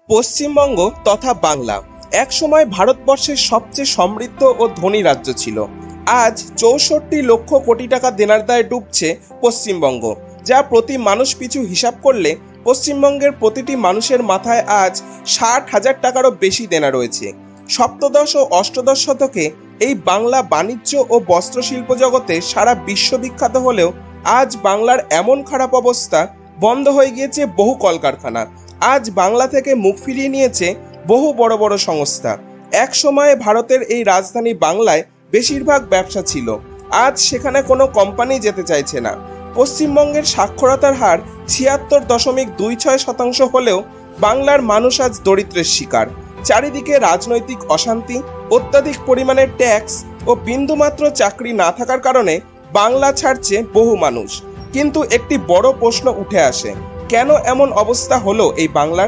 পশ্চিমবঙ্গ তথা বাংলা একসময় ভারতবর্ষের সবচেয়ে সমৃদ্ধ ও ধনী রাজ্য ছিল। আজ ৬৪ লক্ষ কোটি টাকা দেনার দায়ে ডুবছে পশ্চিমবঙ্গ, যা প্রতি মানুষ পিছু হিসাব করলে পশ্চিমবঙ্গের প্রতিটি মানুষের মাথায় আজ ৬০,০০০ টাকারও বেশি দেনা রয়েছে। সপ্তদশ ও অষ্টদশ শতকে এই বাংলা বাণিজ্য ও বস্ত্রশিল্প জগতে সারা বিশ্ববিখ্যাত হলেও আজ বাংলার এমন খারাপ অবস্থা, বন্ধ হয়ে গিয়েছে বহু কলকারখানা। আজ বাংলা থেকে মুখ ফিরিয়ে নিয়েছে বহু বড় বড় সংস্থা। এক সময়ে ভারতের এই রাজধানী বাংলায় বেশিরভাগ ব্যবসা ছিল, আজ সেখানে কোনো কোম্পানি যেতে চাইছে না। পশ্চিমবঙ্গের সাক্ষরতার হার ৭৬.২৬% হলেও বাংলার মানুষ আজ দরিদ্রের শিকার। চারিদিকে রাজনৈতিক অশান্তি, অত্যাধিক পরিমাণে ট্যাক্স ও বিন্দুমাত্র চাকরি না থাকার কারণে বাংলা ছাড়ছে বহু মানুষ। কিন্তু একটি বড় প্রশ্ন উঠে আসে, কেন এমন অবস্থা হলো এই বাংলার?